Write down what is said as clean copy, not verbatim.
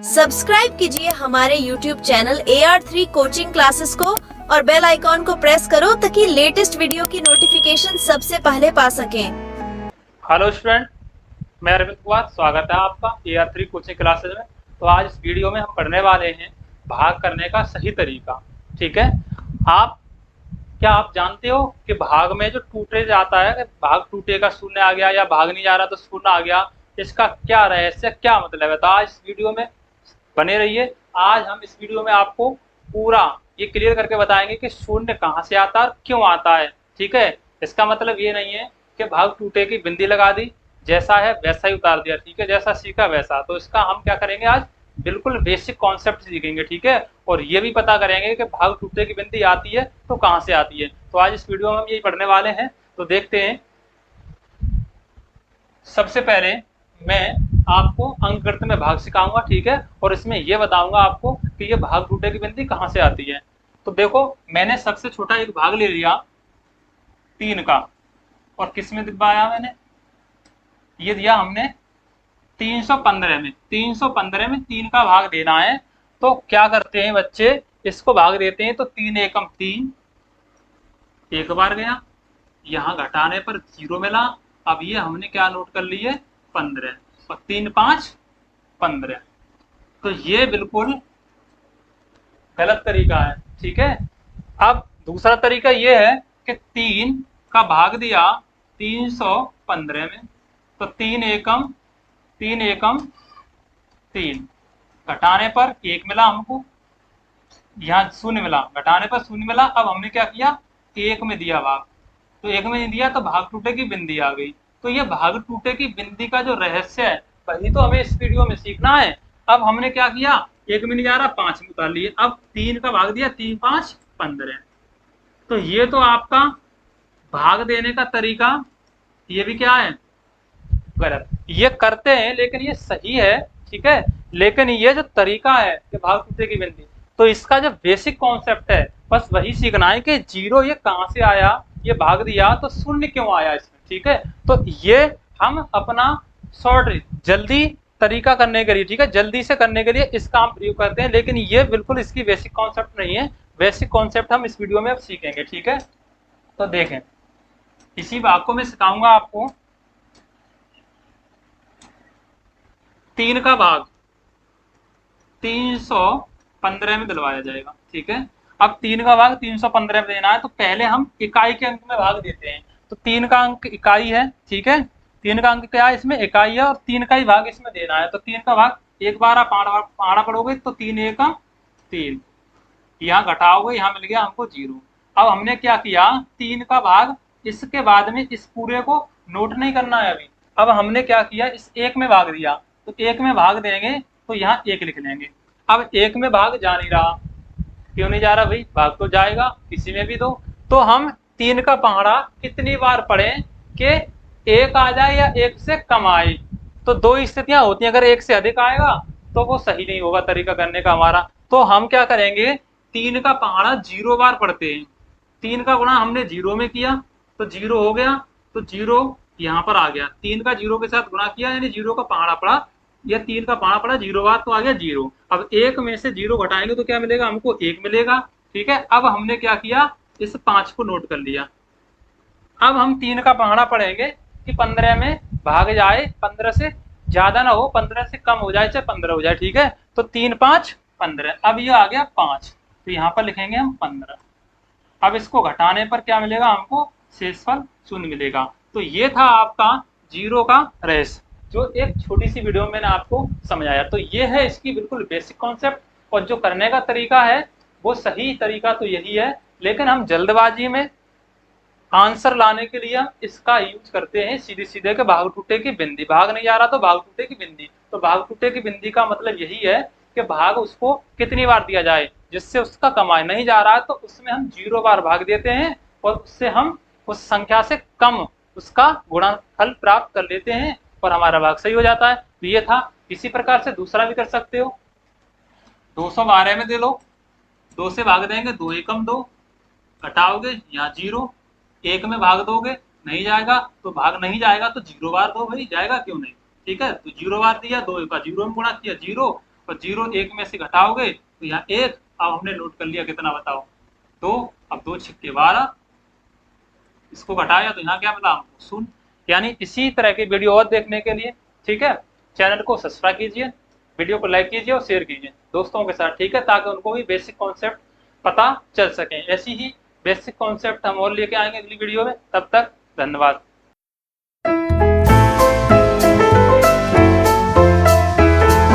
Subscribe कीजिए हमारे YouTube channel AR3 coaching classes को और बेल आइकॉन को प्रेस करो ताकि लेटेस्ट वीडियो की नोटिफिकेशन सबसे पहले पा सकें। हेलो स्टूडेंट, मैं अरविंद कुमार, स्वागत है आपका AR3 कोचिंग क्लासेस में। तो आज इस वीडियो में हम पढ़ने वाले हैं भाग करने का सही तरीका। ठीक है, क्या आप जानते हो कि भाग में जो टूटे जाता है, भाग टूटेगा शून्य आ गया या भाग नहीं जा रहा तो शून्य आ गया, इसका क्या रहस्य, क्या मतलब है? तो आज इस वीडियो में बने रहिए। आज हम इस वीडियो में आपको पूरा ये क्लियर करके बताएंगे कि शून्य कहाँ से आता है और क्यों आता है। ठीक है, इसका मतलब ये नहीं है कि भाग टूटे की बिंदी लगा दी, जैसा है वैसा ही उतार दिया। ठीक है, जैसा सीखा वैसा। तो इसका हम क्या करेंगे, आज बिल्कुल बेसिक कॉन्सेप्ट सीखेंगे। ठीक है, और ये भी पता करेंगे कि भाग टूटे की बिंदी आती है तो कहाँ से आती है। तो आज इस वीडियो में हम यही पढ़ने वाले हैं। तो देखते हैं। सबसे पहले मैं आपको अंकगणित में भाग सिखाऊंगा। ठीक है, और इसमें यह बताऊंगा आपको कि ये भाग टूटे की बिंदी कहाँ से आती है। तो देखो, मैंने सबसे छोटा एक भाग ले लिया 3 का, और किस में दिखाया मैंने, ये दिया हमने 315 में। 315 में 3 का भाग देना है। तो क्या करते हैं बच्चे, इसको भाग देते हैं। तो 3 एकम 3, एक बार गया, यहाँ घटाने पर 0 मिला। अब ये हमने क्या नोट कर लिए, 15, और 3 5 15। तो ये बिल्कुल गलत तरीका है। ठीक है, अब दूसरा तरीका ये है कि 3 का भाग दिया 315 में। तो 3 एकम 3, घटाने पर 1 मिला हमको, यहाँ 0 मिला, घटाने पर 0 मिला। अब हमने क्या किया, 1 में दिया भाग। तो 1 में नहीं दिया तो भाग टूटे की बिंदी आ गई। तो ये भाग टूटे की बिंदी का जो रहस्य है वही तो हमें इस वीडियो में सीखना है। अब हमने क्या किया, 1 में नहीं जा रहा, 5 में उतार लिए। अब 3 का भाग दिया, 3 5 15। तो ये तो आपका भाग देने का तरीका, ये भी क्या है, गलत। ये करते हैं लेकिन ये सही है। ठीक है, लेकिन ये जो तरीका है कि भाग टूटे की बिंदी, तो इसका जो बेसिक कॉन्सेप्ट है बस वही सीखना है कि 0 ये कहाँ से आया, ये भाग दिया तो शून्य क्यों आया इसमें। ठीक है, तो ये हम अपना शॉर्ट जल्दी तरीका करने के लिए, ठीक है, जल्दी से करने के लिए इसका हम प्रयोग करते हैं। लेकिन ये बिल्कुल इसकी बेसिक कॉन्सेप्ट नहीं है। बेसिक कॉन्सेप्ट हम इस वीडियो में अब सीखेंगे। ठीक है, तो देखें, इसी भाग को मैं सिखाऊंगा आपको। 3 का भाग 315 में दिलवाया जाएगा। ठीक है, अब 3 का भाग 315 में देना है तो पहले हम इकाई के अंक में भाग देते हैं। तो 3 का अंक इकाई है। ठीक है, 3 का अंक क्या है, इसमें इकाई है, और 3 का ही भाग इसमें देना है। तो 3 का भाग एक बार आप पाड़ा पड़ोगे तो 3 एकम 3, यहाँ घटाओगे, यहाँ मिल गया हमको 0। अब हमने क्या किया, 3 का भाग इसके बाद में इस पूरे को नोट नहीं करना है अभी। अब हमने क्या किया, इस 1 में भाग दिया। तो 1 में भाग देंगे तो यहाँ 1 लिख लेंगे। अब 1 में भाग जा नहीं रहा, क्यों नहीं जा रहा भाई, भाग तो जाएगा, किसी में भी दो। तो हम 3 का पहाड़ा कितनी बार पढ़ें कि 1 आ जाए या 1 से कम आए। तो 2 स्थितियां होती हैं, अगर 1 से अधिक आएगा तो वो सही नहीं होगा तरीका करने का हमारा। तो हम क्या करेंगे, 3 का पहाड़ा 0 बार पढ़ते हैं। 3 का गुणा हमने 0 में किया तो 0 हो गया, तो 0 यहाँ पर आ गया। 3 का 0 के साथ गुणा किया यानी 0 का पहाड़ा पड़ा, या 3 का पहाड़ा पड़ा 0 बार तो आ गया 0। अब 1 में से 0 घटाएंगे तो क्या मिलेगा, हमको 1 मिलेगा। ठीक है, अब हमने क्या किया, इस 5 को नोट कर लिया। अब हम 3 का पहाड़ा पढ़ेंगे कि 15 में भाग जाए, 15 से ज्यादा ना हो, 15 से कम हो जाए, चाहे 15 हो जाए। ठीक है, तो 3 5 15। अब ये आ गया 5, तो यहाँ पर लिखेंगे हम 15। अब इसको घटाने पर क्या मिलेगा, हमको शेषफल 0 मिलेगा। तो ये था आपका 0 का रहस्य, जो एक छोटी सी वीडियो में मैंने आपको समझाया। तो ये है इसकी बिल्कुल बेसिक कॉन्सेप्ट, और जो करने का तरीका है वो सही तरीका तो यही है। लेकिन हम जल्दबाजी में आंसर लाने के लिए इसका यूज करते हैं सीधे सीधे के भाग टूटे की बिंदी, भाग नहीं जा रहा तो भाग टूटे की बिंदी। तो भाग टूटे की बिंदी का मतलब यही है कि भाग उसको कितनी बार दिया जाए जिससे उसका कमाई नहीं जा रहा है, तो उसमें हम 0 बार भाग देते हैं और उससे हम उस संख्या से कम उसका गुणनफल प्राप्त कर लेते हैं और हमारा भाग सही हो जाता है। तो ये था। इसी प्रकार से दूसरा भी कर सकते हो, 212 में दे लो, 2 से भाग देंगे, 2 एकम 2, घटाओगे यहाँ 0, 1 में भाग दोगे नहीं जाएगा, तो भाग नहीं जाएगा तो 0 बार दो भाई, जाएगा क्यों नहीं। ठीक है, तो 0 बार दिया, 2 का 0 में गुणा किया 0, और 0 1 में से घटाओगे तो यहाँ 1, अब हमने नोट कर लिया कितना बताओ 2, अब 2 छिक्के 12, इसको घटाया तो यहाँ क्या मिला 0। यानी इसी तरह की वीडियो और देखने के लिए, ठीक है, चैनल को सब्सक्राइब कीजिए, वीडियो को लाइक कीजिए और शेयर कीजिए दोस्तों के साथ, ठीक है, ताकि उनको भी बेसिक कॉन्सेप्ट पता चल सके। ऐसी ही बेसिक कॉन्सेप्ट हम और लेके आएंगे अगली वीडियो में, तब तक धन्यवाद।